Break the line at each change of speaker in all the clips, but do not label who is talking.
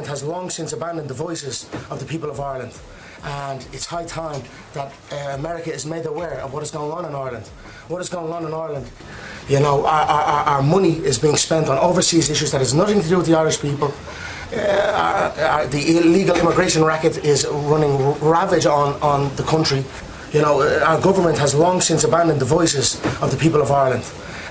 government has long since abandoned the voices of the people of Ireland. And it's high time that America is made aware of what is going on in Ireland. What is going on in Ireland? You know, our money is being spent on overseas issues that has nothing to do with the Irish people. The illegal immigration racket is running ravage on the country. You know, our government has long since abandoned the voices of the people of Ireland.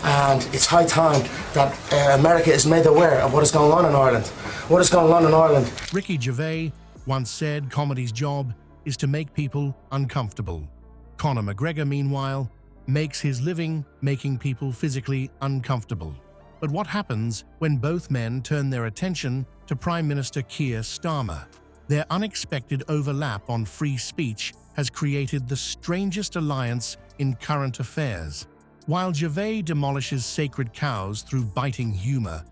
And it's high time that America is made aware of what is going on in Ireland. What is going on in Ireland?
Ricky Gervais once said comedy's job is to make people uncomfortable. Conor McGregor, meanwhile, makes his living making people physically uncomfortable. But what happens when both men turn their attention to Prime Minister Kier Starmer? Their unexpected overlap on free speech has created the strangest alliance in current affairs. While Gervais demolishes sacred cows through biting humor,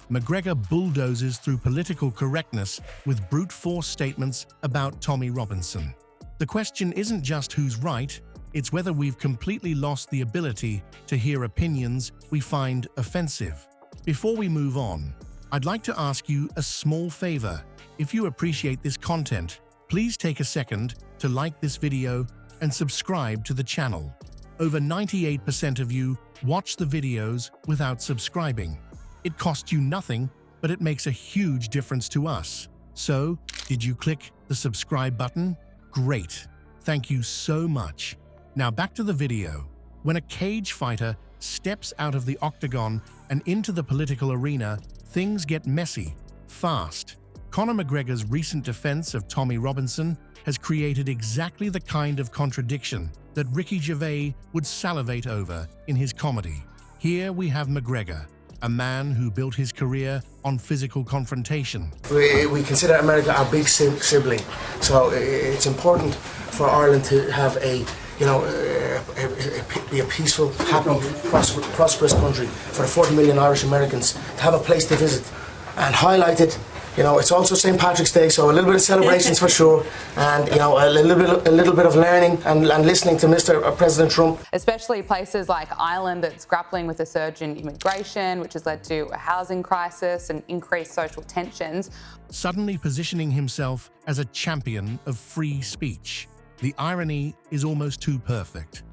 McGregor bulldozes through political correctness with brute force statements about Tommy Robinson. The question isn't just who's right, it's whether we've completely lost the ability to hear opinions we find offensive. Before we move on, I'd like to ask you a small favor. If you appreciate this content, please take a second to like this video and subscribe to the channel. Over 98% of you watch the videos without subscribing. It costs you nothing, but it makes a huge difference to us. So, did you click the subscribe button? Great. Thank you so much. Now back to the video. When a cage fighter steps out of the octagon and into the political arena, things get messy, fast. Conor McGregor's recent defense of Tommy Robinson has created exactly the kind of contradiction that Ricky Gervais would salivate over in his comedy. Here we have McGregor, a man who built his career on physical confrontation.
We consider America our big sibling, so it's important for Ireland to have be a peaceful, happy, prosperous country for the 40 million Irish Americans to have a place to visit and highlight it. You know, it's also St. Patrick's Day, so a little bit of celebrations for sure, and you know, a little bit of learning and listening to Mr. President Trump.
Especially places like Ireland that's grappling with a surge in immigration, which has led to a housing crisis and increased social tensions.
Suddenly positioning himself as a champion of free speech. The irony is almost too perfect.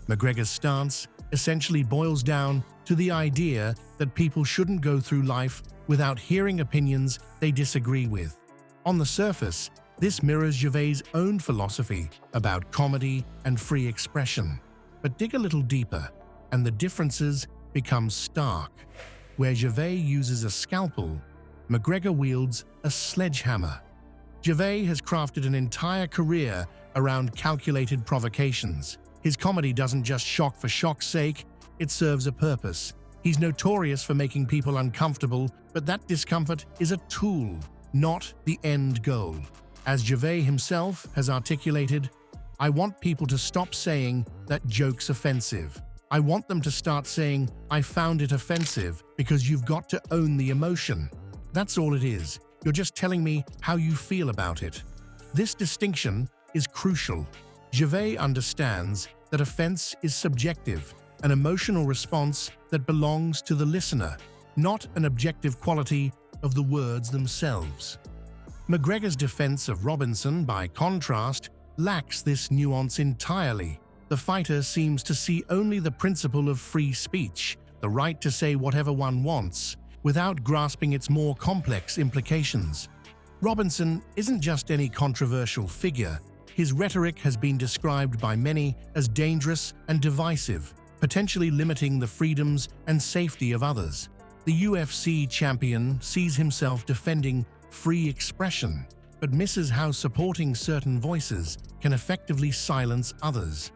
McGregor's stance essentially boils down to the idea that people shouldn't go through life without hearing opinions they disagree with. On the surface, this mirrors Gervais' own philosophy about comedy and free expression. But dig a little deeper, and the differences become stark. Where Gervais uses a scalpel, McGregor wields a sledgehammer. Gervais has crafted an entire career around calculated provocations. His comedy doesn't just shock for shock's sake, it serves a purpose. He's notorious for making people uncomfortable, but that discomfort is a tool, not the end goal. As Gervais himself has articulated, I want people to stop saying that joke's offensive. I want them to start saying, I found it offensive, because you've got to own the emotion. That's all it is. You're just telling me how you feel about it. This distinction is crucial. Gervais understands that offense is subjective, an emotional response that belongs to the listener, not an objective quality of the words themselves. McGregor's defense of Robinson, by contrast, lacks this nuance entirely. The fighter seems to see only the principle of free speech, the right to say whatever one wants, without grasping its more complex implications. Robinson isn't just any controversial figure. His rhetoric has been described by many as dangerous and divisive, potentially limiting the freedoms and safety of others. The UFC champion sees himself defending free expression, but misses how supporting certain voices can effectively silence others.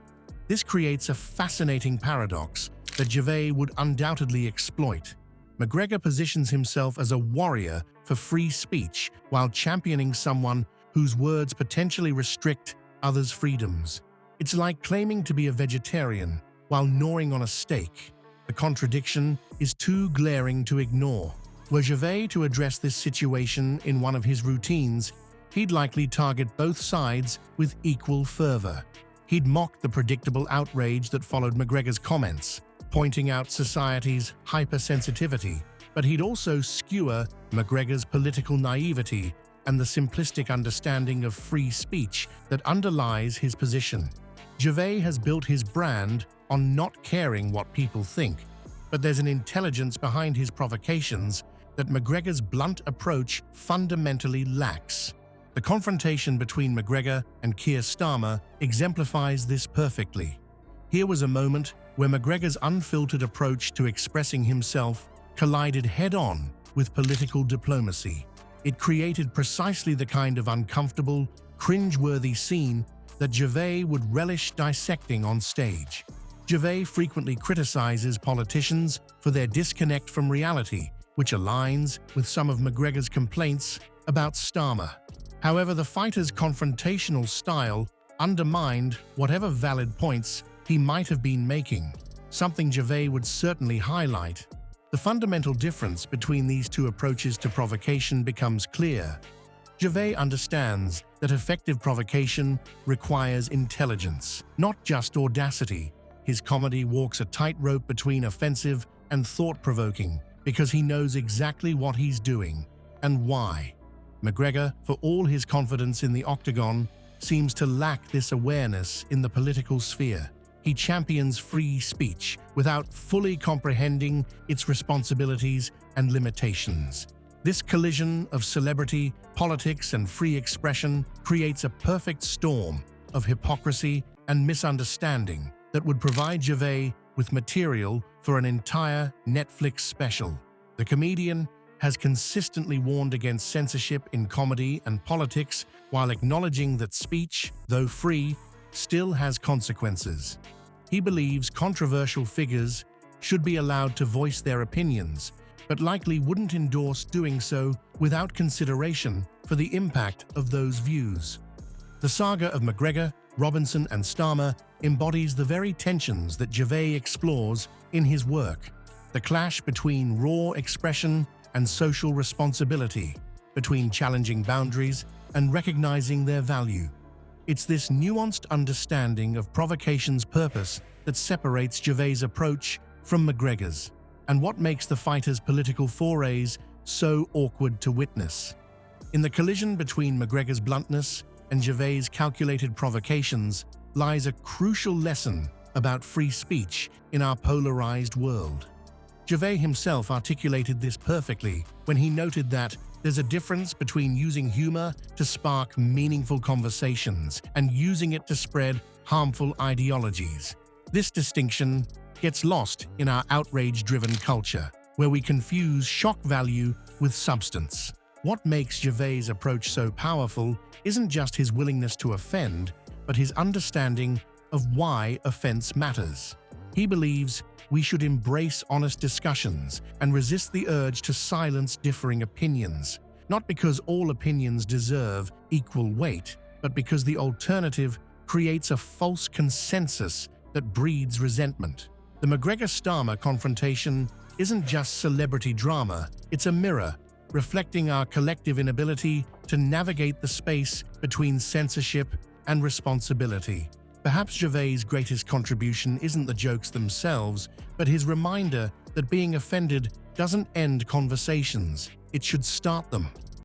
This creates a fascinating paradox that Gervais would undoubtedly exploit. McGregor positions himself as a warrior for free speech while championing someone whose words potentially restrict others' freedoms. It's like claiming to be a vegetarian while gnawing on a steak. The contradiction is too glaring to ignore. Were Gervais to address this situation in one of his routines, he'd likely target both sides with equal fervor. He'd mock the predictable outrage that followed McGregor's comments, pointing out society's hypersensitivity, but he'd also skewer McGregor's political naivety and the simplistic understanding of free speech that underlies his position. Gervais has built his brand on not caring what people think, but there's an intelligence behind his provocations that McGregor's blunt approach fundamentally lacks. The confrontation between McGregor and Keir Starmer exemplifies this perfectly. Here was a moment where McGregor's unfiltered approach to expressing himself collided head-on with political diplomacy. It created precisely the kind of uncomfortable, cringe-worthy scene that Gervais would relish dissecting on stage. Gervais frequently criticizes politicians for their disconnect from reality, which aligns with some of McGregor's complaints about Starmer. However, the fighter's confrontational style undermined whatever valid points he might have been making, something Gervais would certainly highlight. The fundamental difference between these two approaches to provocation becomes clear. Gervais understands that effective provocation requires intelligence, not just audacity. His comedy walks a tightrope between offensive and thought-provoking because he knows exactly what he's doing and why. McGregor, for all his confidence in the octagon, seems to lack this awareness in the political sphere. He champions free speech without fully comprehending its responsibilities and limitations. This collision of celebrity, politics, and free expression creates a perfect storm of hypocrisy and misunderstanding that would provide Gervais with material for an entire Netflix special. The comedian has consistently warned against censorship in comedy and politics while acknowledging that speech, though free, still has consequences. He believes controversial figures should be allowed to voice their opinions, but likely wouldn't endorse doing so without consideration for the impact of those views. The saga of McGregor, Robinson, and Starmer embodies the very tensions that Gervais explores in his work. The clash between raw expression and social responsibility, between challenging boundaries and recognizing their value. It's this nuanced understanding of provocation's purpose that separates Gervais' approach from McGregor's, and what makes the fighter's political forays so awkward to witness. In the collision between McGregor's bluntness and Gervais' calculated provocations lies a crucial lesson about free speech in our polarized world. Gervais himself articulated this perfectly when he noted that there's a difference between using humor to spark meaningful conversations and using it to spread harmful ideologies. This distinction gets lost in our outrage-driven culture, where we confuse shock value with substance. What makes Gervais' approach so powerful isn't just his willingness to offend, but his understanding of why offense matters. He believes we should embrace honest discussions and resist the urge to silence differing opinions, not because all opinions deserve equal weight, but because the alternative creates a false consensus that breeds resentment. The McGregor-Starmer confrontation isn't just celebrity drama, it's a mirror reflecting our collective inability to navigate the space between censorship and responsibility. Perhaps Gervais' greatest contribution isn't the jokes themselves, but his reminder that being offended doesn't end conversations, it should start them.